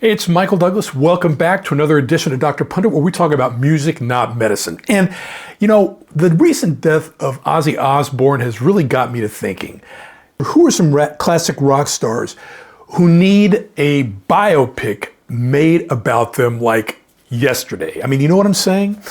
Hey, it's Michael Douglas. Welcome back to another edition of Dr. Pundit, where we talk about music, not medicine. And, you know, the recent death of Ozzy Osbourne has really got me to thinking, who are some classic rock stars who need a biopic made about them like yesterday? I mean, you know what I'm saying?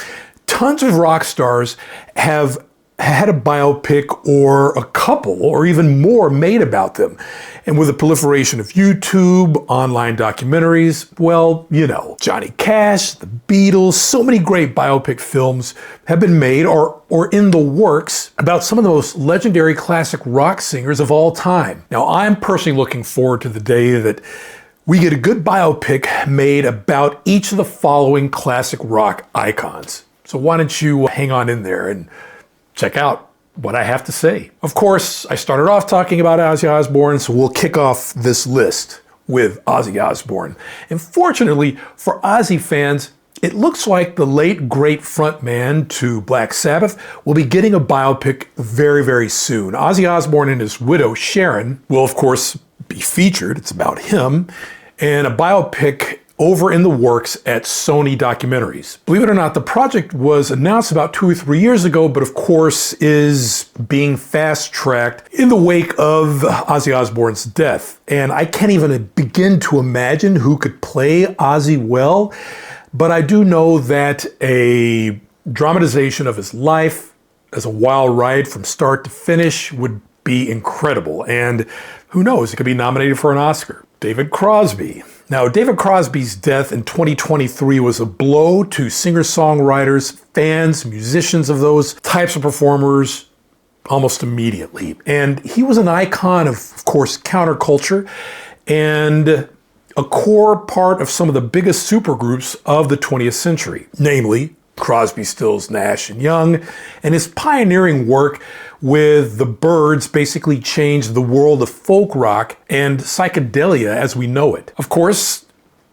Tons of rock stars have had a biopic or a couple or even more made about them. And with the proliferation of YouTube, online documentaries, well, you know, Johnny Cash, the Beatles, so many great biopic films have been made or in the works about some of the most legendary classic rock singers of all time. Now, I'm personally looking forward to the day that we get a good biopic made about each of the following classic rock icons. So why don't you hang on in there and check out what I have to say. Of course, I started off talking about Ozzy Osbourne, so we'll kick off this list with Ozzy Osbourne. And fortunately for Ozzy fans, it looks like the late great frontman to Black Sabbath will be getting a biopic very, very soon. Ozzy Osbourne and his widow, Sharon, will of course be featured. It's about him, and a biopic over in the works at Sony Documentaries. Believe it or not, the project was announced about 2 or 3 years ago, but of course is being fast-tracked in the wake of Ozzy Osbourne's death. And I can't even begin to imagine who could play Ozzy well, but I do know that a dramatization of his life as a wild ride from start to finish would be incredible. And who knows, it could be nominated for an Oscar. David Crosby. Now, David Crosby's death in 2023 was a blow to singer-songwriters, fans, musicians of those types of performers almost immediately. And he was an icon of course, counterculture and a core part of some of the biggest supergroups of the 20th century, namely Crosby, Stills, Nash, and Young, and his pioneering work with the Byrds basically changed the world of folk rock and psychedelia as we know it. Of course,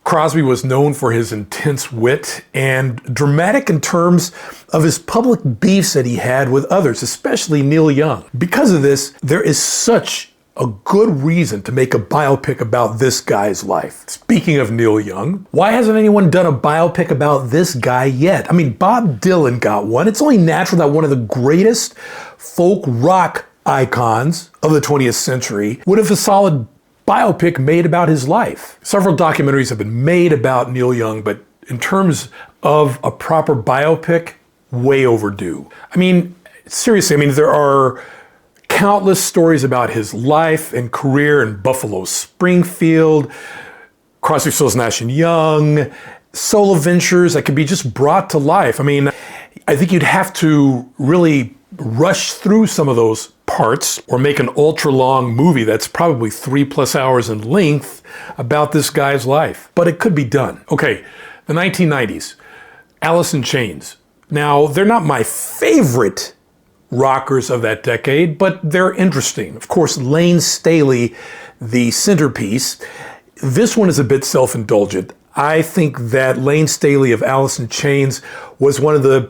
Crosby was known for his intense wit and dramatic in terms of his public beefs that he had with others, especially Neil Young. Because of this, there is such a good reason to make a biopic about this guy's life. Speaking of Neil Young, why hasn't anyone done a biopic about this guy yet? I mean, Bob Dylan got one. It's only natural that one of the greatest folk rock icons of the 20th century would have a solid biopic made about his life. Several documentaries have been made about Neil Young, but in terms of a proper biopic, way overdue. I mean, seriously, there are countless stories about his life and career in Buffalo Springfield, Crosby, Stills, Nash and Young, solo ventures that could be just brought to life. I mean, I think you'd have to really rush through some of those parts or make an ultra long movie that's probably 3+ hours in length about this guy's life. But it could be done. Okay, the 1990s, Alice in Chains. Now, they're not my favorite rockers of that decade, but they're interesting. Of course, Lane Staley, the centerpiece. This one is a bit self-indulgent. I think that Lane Staley of Alice in Chains was one of the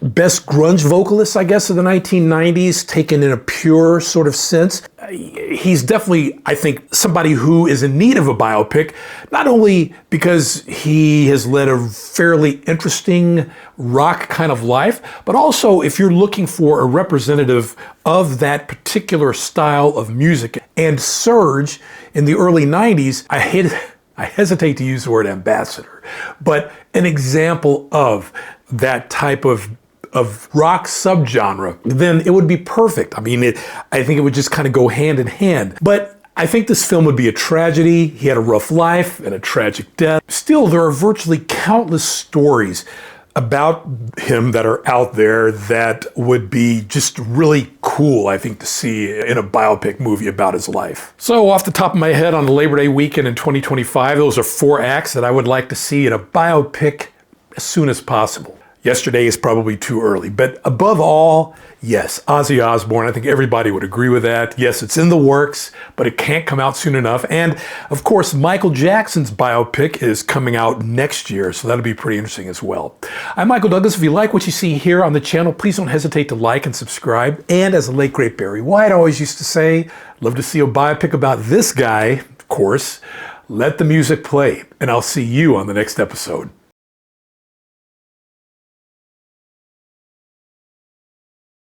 best grunge vocalists, I guess, of the 1990s, taken in a pure sort of sense. He's definitely, I think, somebody who is in need of a biopic, not only because he has led a fairly interesting rock kind of life, but also if you're looking for a representative of that particular style of music. And Surge in the early 90s, I hesitate to use the word ambassador, but an example of that type of rock subgenre, then it would be perfect. I mean, I think it would just kind of go hand in hand. But I think this film would be a tragedy. He had a rough life and a tragic death. Still, there are virtually countless stories about him that are out there that would be just really cool, I think, to see in a biopic movie about his life. So off the top of my head, on the Labor Day weekend in 2025, those are 4 acts that I would like to see in a biopic as soon as possible. Yesterday is probably too early, but above all, yes, Ozzy Osbourne. I think everybody would agree with that. Yes, it's in the works, but it can't come out soon enough. And of course, Michael Jackson's biopic is coming out next year, so that'll be pretty interesting as well. I'm Michael Douglas. If you like what you see here on the channel, please don't hesitate to like and subscribe. And as the late great Barry White always used to say, love to see a biopic about this guy, of course. let the music play, and I'll see you on the next episode.